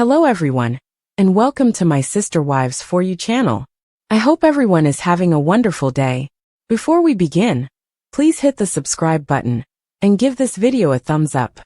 Hello everyone, and welcome to my Sister Wives For You channel. I hope everyone is having a wonderful day. Before we begin, please hit the subscribe button and give this video a thumbs up.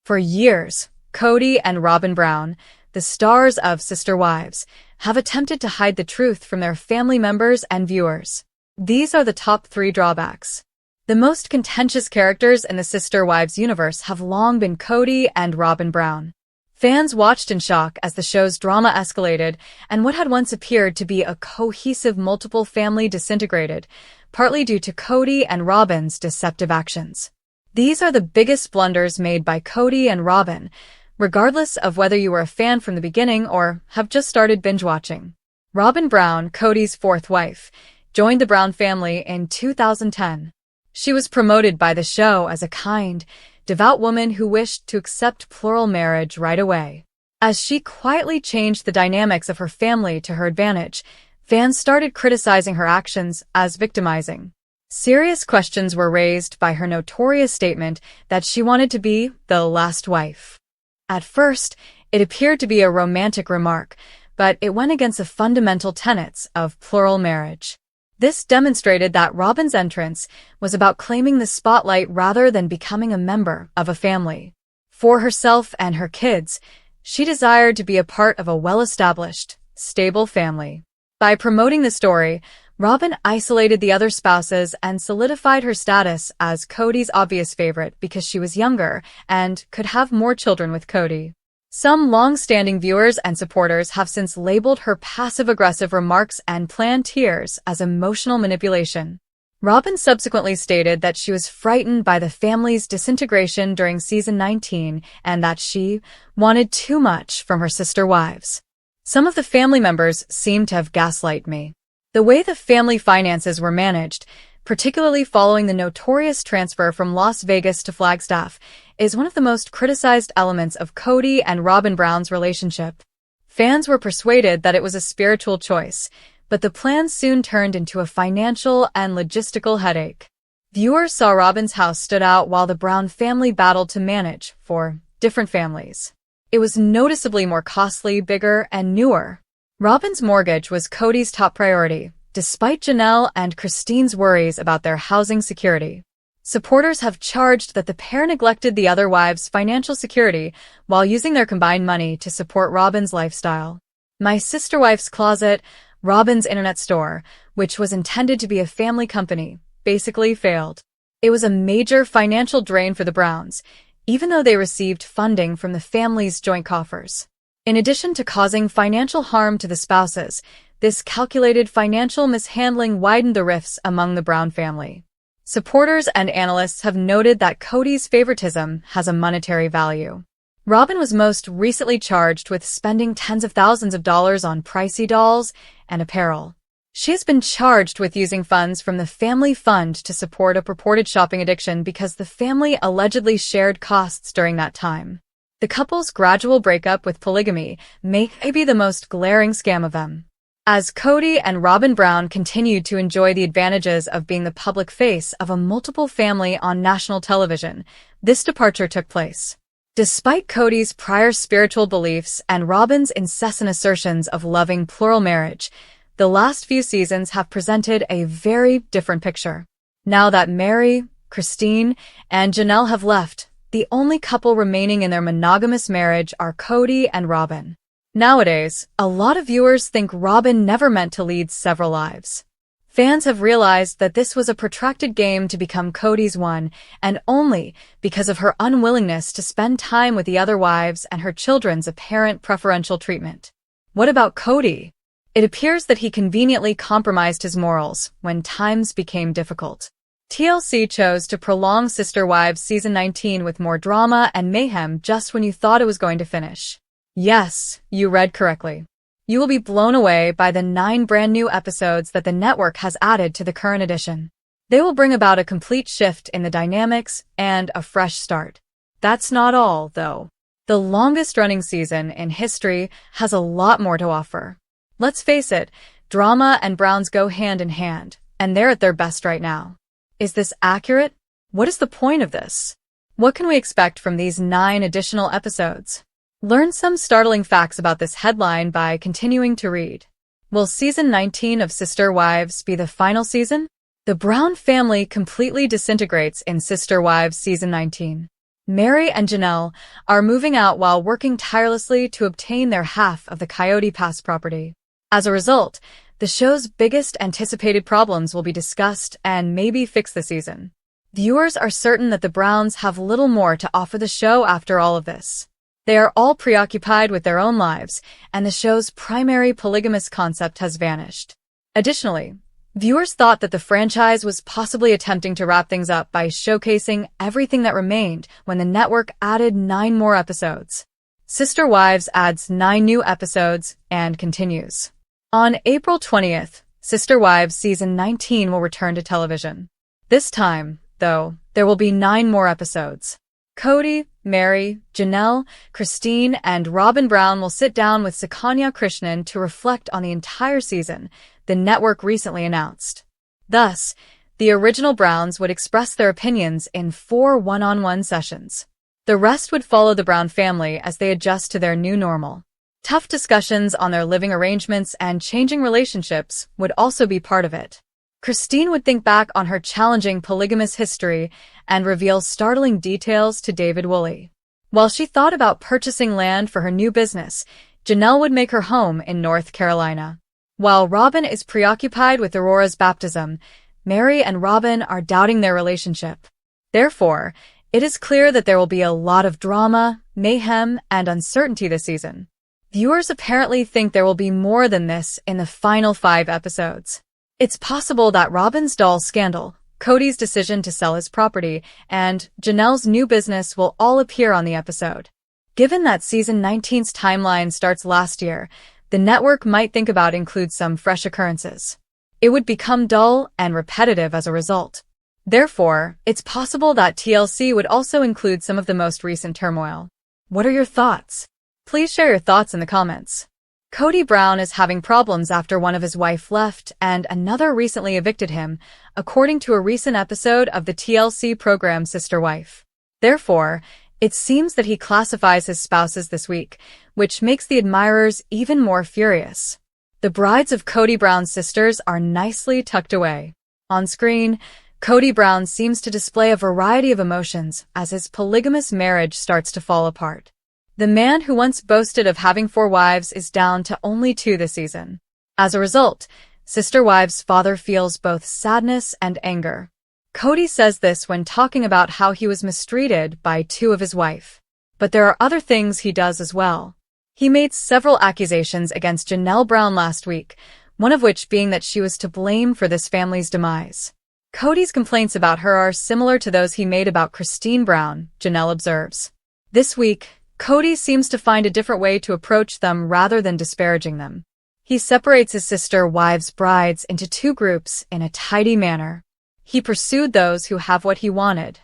For years, Kody and Robyn Brown, the stars of Sister Wives, have attempted to hide the truth from their family members and viewers. These are the top 3 drawbacks. The most contentious characters in the Sister Wives universe have long been Kody and Robyn Brown. Fans watched in shock as the show's drama escalated and what had once appeared to be a cohesive multiple family disintegrated, partly due to Kody and Robyn's deceptive actions. These are the biggest blunders made by Kody and Robyn, regardless of whether you were a fan from the beginning or have just started binge-watching. Robyn Brown, Kody's 4th wife, joined the Brown family in 2010. She was promoted by the show as a kind, devout woman who wished to accept plural marriage right away. As she quietly changed the dynamics of her family to her advantage, fans started criticizing her actions as victimizing. Serious questions were raised by her notorious statement that she wanted to be the last wife. At first, it appeared to be a romantic remark, but it went against the fundamental tenets of plural marriage. This demonstrated that Robyn's entrance was about claiming the spotlight rather than becoming a member of a family. For herself and her kids, she desired to be a part of a well-established, stable family. By promoting the story, Robyn isolated the other spouses and solidified her status as Kody's obvious favorite because she was younger and could have more children with Kody. Some long-standing viewers and supporters have since labeled her passive-aggressive remarks and planned tears as emotional manipulation. Robyn subsequently stated that she was frightened by the family's disintegration during season 19 and that she wanted too much from her sister wives. Some of the family members seem to have gaslighted me. The way the family finances were managed, particularly following the notorious transfer from Las Vegas to Flagstaff, is one of the most criticized elements of Kody and Robyn Brown's relationship. Fans were persuaded that it was a spiritual choice, but the plan soon turned into a financial and logistical headache. Viewers saw Robyn's house stood out while the Brown family battled to manage for different families. It was noticeably more costly, bigger, and newer. Robyn's mortgage was Kody's top priority, despite Janelle and Christine's worries about their housing security. Supporters have charged that the pair neglected the other wives' financial security while using their combined money to support Robyn's lifestyle. My Sister Wife's Closet, Robyn's internet store, which was intended to be a family company, basically failed. It was a major financial drain for the Browns, even though they received funding from the family's joint coffers. In addition to causing financial harm to the spouses, this calculated financial mishandling widened the rifts among the Brown family. Supporters and analysts have noted that Kody's favoritism has a monetary value. Robyn was most recently charged with spending tens of thousands of dollars on pricey dolls and apparel. She has been charged with using funds from the family fund to support a purported shopping addiction because the family allegedly shared costs during that time. The couple's gradual breakup with polygamy may be the most glaring scam of them. As Kody and Robyn Brown continued to enjoy the advantages of being the public face of a multiple family on national television, this departure took place. Despite Kody's prior spiritual beliefs and Robyn's incessant assertions of loving plural marriage, the last few seasons have presented a very different picture. Now that Mary, Christine, and Janelle have left, the only couple remaining in their monogamous marriage are Kody and Robyn. Nowadays, a lot of viewers think Robyn never meant to lead several lives. Fans have realized that this was a protracted game to become Kody's one, and only because of her unwillingness to spend time with the other wives and her children's apparent preferential treatment. What about Kody? It appears that he conveniently compromised his morals when times became difficult. TLC chose to prolong Sister Wives Season 19 with more drama and mayhem just when you thought it was going to finish. Yes, you read correctly. You will be blown away by the 9 brand new episodes that the network has added to the current edition. They will bring about a complete shift in the dynamics and a fresh start. That's not all, though. The longest-running season in history has a lot more to offer. Let's face it, drama and Browns go hand in hand, and they're at their best right now. Is this accurate? What is the point of this? What can we expect from these 9 additional episodes? Learn some startling facts about this headline by continuing to read. Will season 19 of Sister Wives be the final season? The Brown family completely disintegrates in Sister Wives season 19. Mary and Janelle are moving out while working tirelessly to obtain their half of the Coyote Pass property. As a result, the show's biggest anticipated problems will be discussed and maybe fixed this season. Viewers are certain that the Browns have little more to offer the show after all of this. They are all preoccupied with their own lives, and the show's primary polygamous concept has vanished. Additionally, viewers thought that the franchise was possibly attempting to wrap things up by showcasing everything that remained when the network added 9 more episodes. Sister Wives adds 9 new episodes and continues. On April 20th, Sister Wives season 19 will return to television. This time, though, there will be 9 more episodes. Kody, Mary, Janelle, Christine, and Robyn Brown will sit down with Sukanya Krishnan to reflect on the entire season, the network recently announced. Thus, the original Browns would express their opinions in 4 one-on-one sessions. The rest would follow the Brown family as they adjust to their new normal. Tough discussions on their living arrangements and changing relationships would also be part of it. Christine would think back on her challenging polygamous history and reveal startling details to David Woolley. While she thought about purchasing land for her new business, Janelle would make her home in North Carolina. While Robyn is preoccupied with Aurora's baptism, Mary and Robyn are doubting their relationship. Therefore, it is clear that there will be a lot of drama, mayhem, and uncertainty this season. Viewers apparently think there will be more than this in the final 5 episodes. It's possible that Robyn's doll scandal, Kody's decision to sell his property, and Janelle's new business will all appear on the episode. Given that season 19's timeline starts last year, the network might think about include some fresh occurrences. It would become dull and repetitive as a result. Therefore, it's possible that TLC would also include some of the most recent turmoil. What are your thoughts? Please share your thoughts in the comments. Kody Brown is having problems after one of his wife left and another recently evicted him, according to a recent episode of the TLC program Sister Wife. Therefore, it seems that he classifies his spouses this week, which makes the admirers even more furious. The brides of Kody Brown's sisters are nicely tucked away. On screen, Kody Brown seems to display a variety of emotions as his polygamous marriage starts to fall apart. The man who once boasted of having 4 wives is down to only 2 this season. As a result, Sister Wives' father feels both sadness and anger. Kody says this when talking about how he was mistreated by 2 of his wife. But there are other things he does as well. He made several accusations against Janelle Brown last week, one of which being that she was to blame for this family's demise. Kody's complaints about her are similar to those he made about Christine Brown, Janelle observes. This week, Kody seems to find a different way to approach them rather than disparaging them. He separates his sister wives' brides into 2 groups in a tidy manner. He pursued those who have what he wanted.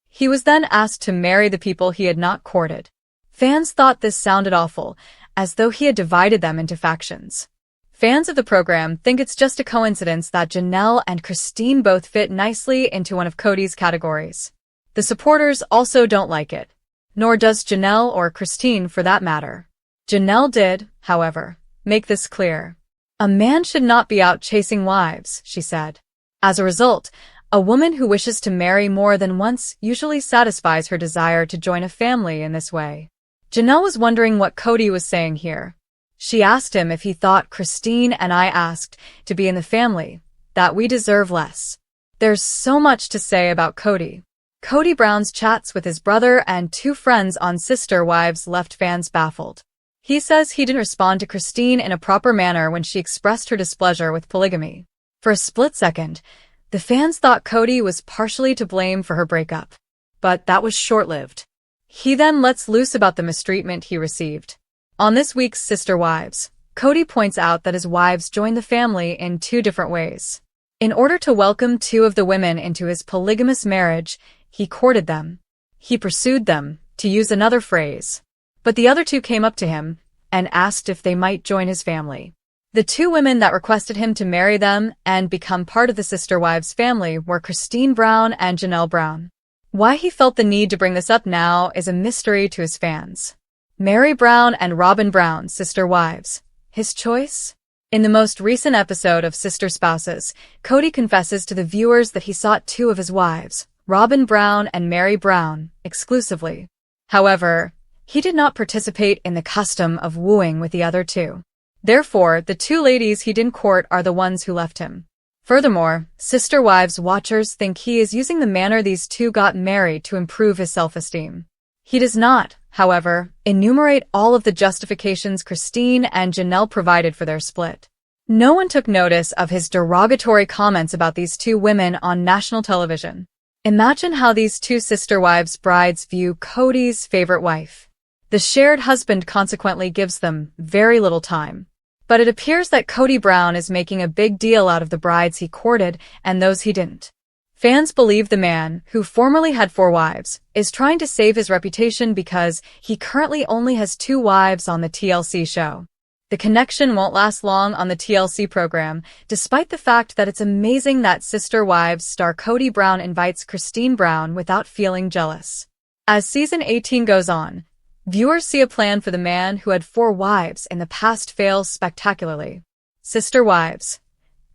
He was then asked to marry the people he had not courted. Fans thought this sounded awful, as though he had divided them into factions. Fans of the program think it's just a coincidence that Janelle and Christine both fit nicely into one of Kody's categories. The supporters also don't like it. Nor does Janelle or Christine for that matter. Janelle did, however, make this clear. A man should not be out chasing wives, she said. As a result, a woman who wishes to marry more than once usually satisfies her desire to join a family in this way. Janelle was wondering what Kody was saying here. She asked him if he thought Christine and I asked to be in the family, that we deserve less. There's so much to say about Kody. Kody Brown's chats with his brother and 2 friends on Sister Wives left fans baffled. He says he didn't respond to Christine in a proper manner when she expressed her displeasure with polygamy. For a split second, the fans thought Kody was partially to blame for her breakup. But that was short-lived. He then lets loose about the mistreatment he received. On this week's Sister Wives, Kody points out that his wives joined the family in 2 different ways. In order to welcome 2 of the women into his polygamous marriage, he courted them. He pursued them, to use another phrase. But the other 2 came up to him and asked if they might join his family. The 2 women that requested him to marry them and become part of the Sister Wives family were Christine Brown and Janelle Brown. Why he felt the need to bring this up now is a mystery to his fans. Meri Brown and Robyn Brown, sister wives. His choice? In the most recent episode of Sister Spouses, Kody confesses to the viewers that he sought two of his wives, Robyn Brown and Meri Brown, exclusively. However, he did not participate in the custom of wooing with the other two. Therefore, the two ladies he didn't court are the ones who left him. Furthermore, Sister Wives watchers think he is using the manner these two got married to improve his self-esteem. He does not, however, enumerate all of the justifications Christine and Janelle provided for their split. No one took notice of his derogatory comments about these two women on national television. Imagine how these two sister wives' brides view Kody's favorite wife. The shared husband consequently gives them very little time. But it appears that Kody Brown is making a big deal out of the brides he courted and those he didn't. Fans believe the man, who formerly had 4 wives, is trying to save his reputation because he currently only has 2 wives on the TLC show. The connection won't last long on the TLC program, despite the fact that it's amazing that Sister Wives star Kody Brown invites Christine Brown without feeling jealous. As season 18 goes on, viewers see a plan for the man who had 4 wives in the past fail spectacularly. Sister Wives.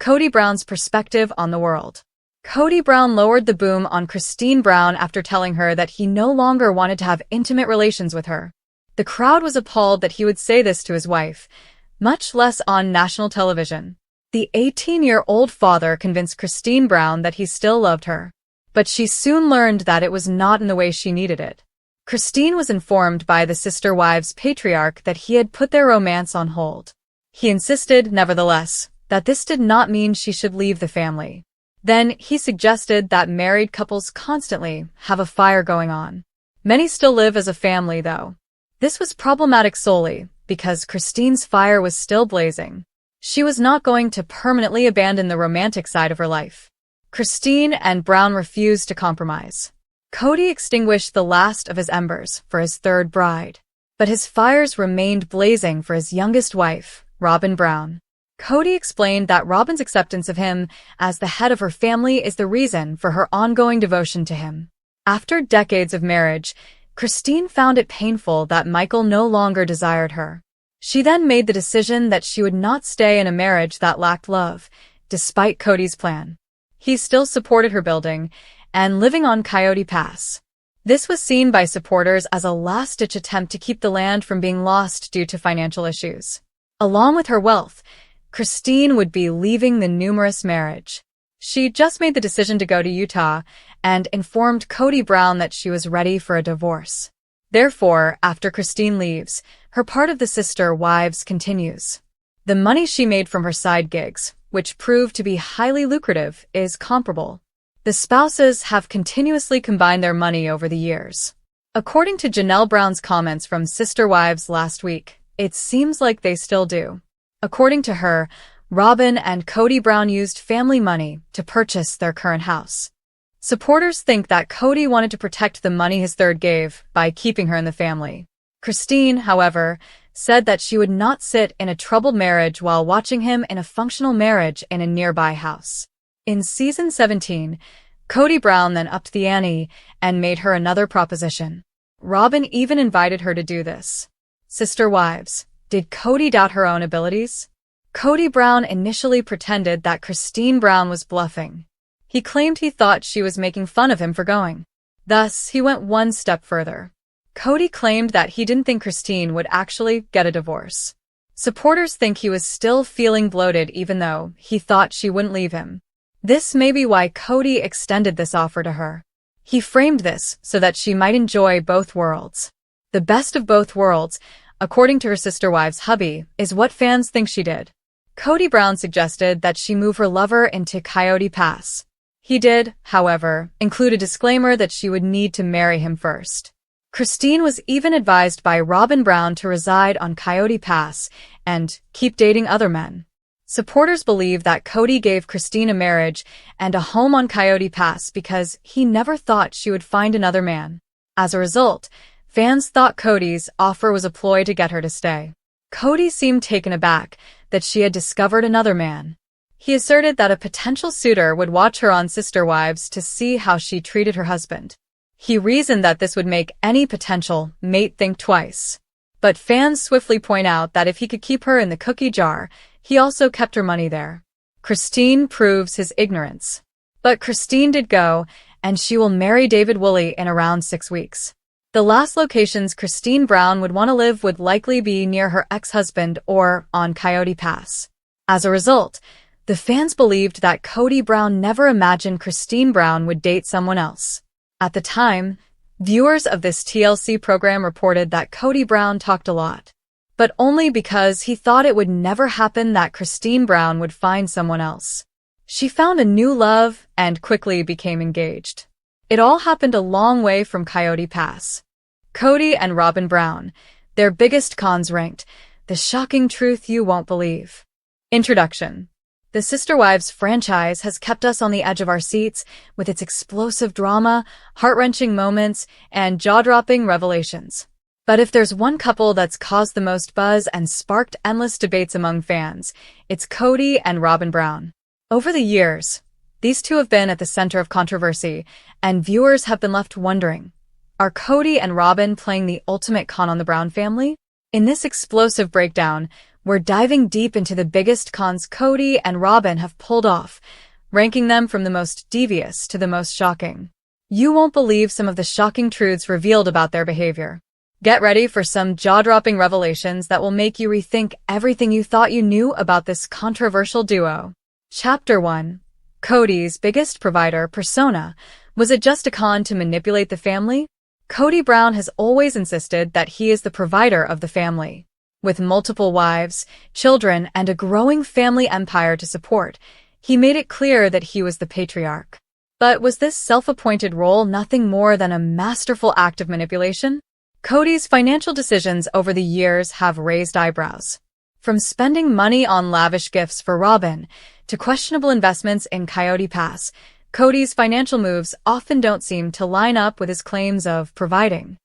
Kody Brown's perspective on the world. Kody Brown lowered the boom on Christine Brown after telling her that he no longer wanted to have intimate relations with her. The crowd was appalled that he would say this to his wife, much less on national television. The 18-year-old father convinced Christine Brown that he still loved her. But she soon learned that it was not in the way she needed it. Christine was informed by the Sister Wives patriarch that he had put their romance on hold. He insisted, nevertheless, that this did not mean she should leave the family. Then he suggested that married couples constantly have a fire going on. Many still live as a family, though. This was problematic solely because Christine's fire was still blazing. She was not going to permanently abandon the romantic side of her life. Christine and Brown refused to compromise. Kody extinguished the last of his embers for his third bride, but his fires remained blazing for his youngest wife, Robyn Brown. Kody explained that Robyn's acceptance of him as the head of her family is the reason for her ongoing devotion to him. After decades of marriage, Christine found it painful that Michael no longer desired her. She then made the decision that she would not stay in a marriage that lacked love, despite Kody's plan. He still supported her building and living on Coyote Pass. This was seen by supporters as a last-ditch attempt to keep the land from being lost due to financial issues. Along with her wealth, Christine would be leaving the numerous marriage. She just made the decision to go to Utah and informed Kody Brown that she was ready for a divorce. Therefore, after Christine leaves, her part of the Sister Wives continues. The money she made from her side gigs, which proved to be highly lucrative, is comparable. The spouses have continuously combined their money over the years. According to Janelle Brown's comments from Sister Wives last week, it seems like they still do. According to her, Robyn and Kody Brown used family money to purchase their current house. Supporters think that Kody wanted to protect the money his third gave by keeping her in the family. Christine, however, said that she would not sit in a troubled marriage while watching him in a functional marriage in a nearby house. In season 17, Kody Brown then upped the ante and made her another proposition. Robyn even invited her to do this. Sister Wives. Did Kody doubt her own abilities? Kody Brown initially pretended that Christine Brown was bluffing. He claimed he thought she was making fun of him for going. Thus, he went one step further. Kody claimed that he didn't think Christine would actually get a divorce. Supporters think he was still feeling bloated even though he thought she wouldn't leave him. This may be why Kody extended this offer to her. He framed this so that she might enjoy both worlds. The best of both worlds, according to her sister wives' hubby, is what fans think she did. Kody Brown suggested that she move her lover into Coyote Pass. He did, however, include a disclaimer that she would need to marry him first. Christine was even advised by Robyn Brown to reside on Coyote Pass and keep dating other men. Supporters believe that Kody gave Christine a marriage and a home on Coyote Pass because he never thought she would find another man. As a result, fans thought Kody's offer was a ploy to get her to stay. Kody seemed taken aback that she had discovered another man. He asserted that a potential suitor would watch her on Sister Wives to see how she treated her husband. He reasoned that this would make any potential mate think twice. But fans swiftly point out that if he could keep her in the cookie jar, he also kept her money there. Christine proves his ignorance. But Christine did go, and she will marry David Woolley in around 6 weeks. The last locations Christine Brown would want to live would likely be near her ex-husband or on Coyote Pass. As a result, the fans believed that Kody Brown never imagined Christine Brown would date someone else. At the time, viewers of this TLC program reported that Kody Brown talked a lot, but only because he thought it would never happen that Christine Brown would find someone else. She found a new love and quickly became engaged. It all happened a long way from Coyote Pass. Kody and Robyn Brown, their biggest cons ranked, the shocking truth you won't believe. Introduction. The Sister Wives franchise has kept us on the edge of our seats with its explosive drama, heart-wrenching moments, and jaw-dropping revelations. But if there's one couple that's caused the most buzz and sparked endless debates among fans, it's Kody and Robyn Brown. Over the years, these two have been at the center of controversy, and viewers have been left wondering, are Kody and Robyn playing the ultimate con on the Brown family? In this explosive breakdown, we're diving deep into the biggest cons Kody and Robyn have pulled off, ranking them from the most devious to the most shocking. You won't believe some of the shocking truths revealed about their behavior. Get ready for some jaw-dropping revelations that will make you rethink everything you thought you knew about this controversial duo. Chapter 1. Kody's biggest provider persona. Was it just a con to manipulate the family? Kody Brown has always insisted that he is the provider of the family. With multiple wives, children, and a growing family empire to support, he made it clear that he was the patriarch. But was this self-appointed role nothing more than a masterful act of manipulation? Kody's financial decisions over the years have raised eyebrows. From spending money on lavish gifts for Robyn to questionable investments in Coyote Pass, Kody's financial moves often don't seem to line up with his claims of providing.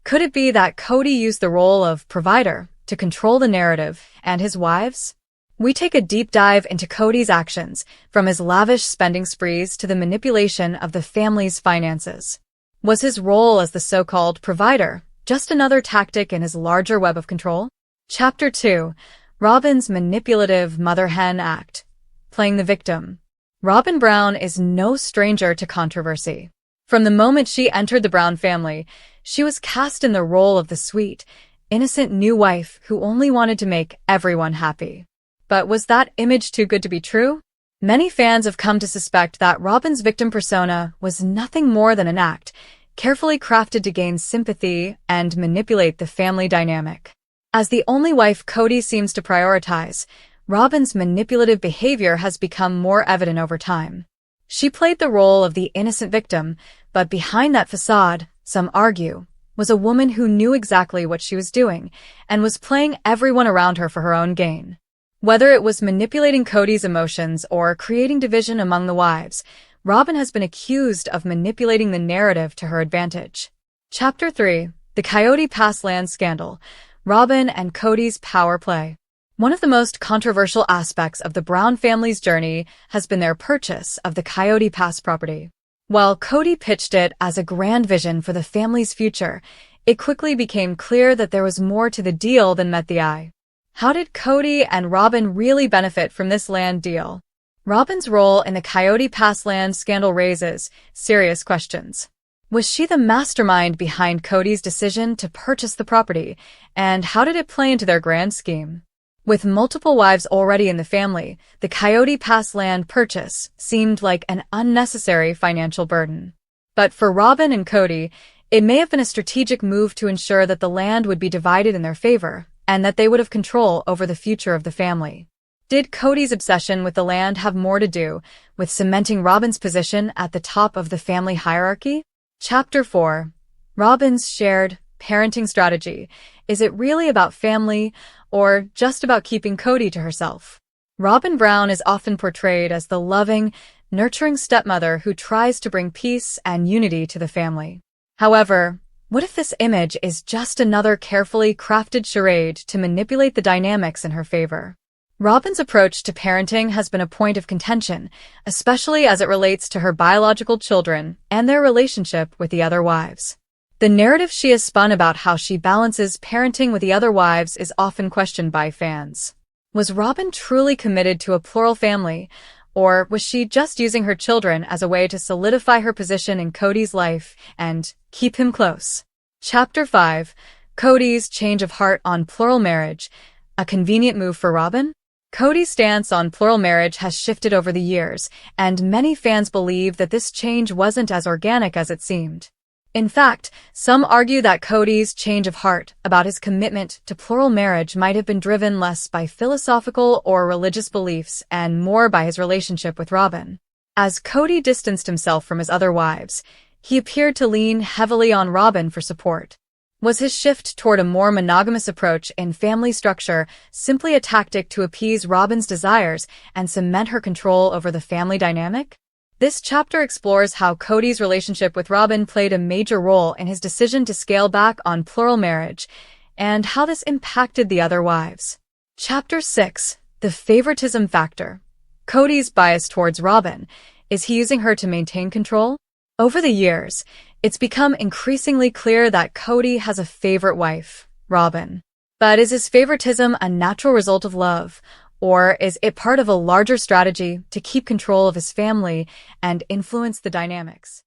Could it be that Kody used the role of provider to control the narrative and his wives? We take a deep dive into Kody's actions, from his lavish spending sprees to the manipulation of the family's finances. Was his role as the so-called provider just another tactic in his larger web of control? Chapter 2. Robyn's manipulative mother hen act. Playing the victim. Robyn Brown is no stranger to controversy. From the moment she entered the Brown family, she was cast in the role of the sweet, innocent new wife who only wanted to make everyone happy. But was that image too good to be true? Many fans have come to suspect that Robyn's victim persona was nothing more than an act, carefully crafted to gain sympathy and manipulate the family dynamic. As the only wife Kody seems to prioritize, Robyn's manipulative behavior has become more evident over time. She played the role of the innocent victim, but behind that facade, some argue, was a woman who knew exactly what she was doing and was playing everyone around her for her own gain. Whether it was manipulating Kody's emotions or creating division among the wives, Robyn has been accused of manipulating the narrative to her advantage. Chapter 3. The Coyote Pass Land Scandal. Robyn and Kody's power play. One of the most controversial aspects of the Brown family's journey has been their purchase of the Coyote Pass property. While Kody pitched it as a grand vision for the family's future, it quickly became clear that there was more to the deal than met the eye. How did Kody and Robyn really benefit from this land deal? Robyn's role in the Coyote Pass land scandal raises serious questions. Was she the mastermind behind Kody's decision to purchase the property, and how did it play into their grand scheme? With multiple wives already in the family, the Coyote Pass land purchase seemed like an unnecessary financial burden. But for Robyn and Kody, it may have been a strategic move to ensure that the land would be divided in their favor, and that they would have control over the future of the family. Did Kody's obsession with the land have more to do with cementing Robyn's position at the top of the family hierarchy? Chapter 4. Robyn's shared parenting strategy. Is it really about family, or just about keeping Kody to herself? Robyn Brown is often portrayed as the loving, nurturing stepmother who tries to bring peace and unity to the family. However, what if this image is just another carefully crafted charade to manipulate the dynamics in her favor? Robyn's approach to parenting has been a point of contention, especially as it relates to her biological children and their relationship with the other wives. The narrative she has spun about how she balances parenting with the other wives is often questioned by fans. Was Robyn truly committed to a plural family, or was she just using her children as a way to solidify her position in Kody's life and keep him close? Chapter 5. Kody's change of heart on plural marriage. A convenient move for Robyn? Kody's stance on plural marriage has shifted over the years, and many fans believe that this change wasn't as organic as it seemed. In fact, some argue that Kody's change of heart about his commitment to plural marriage might have been driven less by philosophical or religious beliefs and more by his relationship with Robyn. As Kody distanced himself from his other wives, he appeared to lean heavily on Robyn for support. Was his shift toward a more monogamous approach in family structure simply a tactic to appease Robyn's desires and cement her control over the family dynamic? This chapter explores how Kody's relationship with Robyn played a major role in his decision to scale back on plural marriage, and how this impacted the other wives. Chapter 6. The favoritism factor. Kody's bias towards Robyn. Is he using her to maintain control? Over the years, it's become increasingly clear that Kody has a favorite wife, Robyn. But is his favoritism a natural result of love, or is it part of a larger strategy to keep control of his family and influence the dynamics?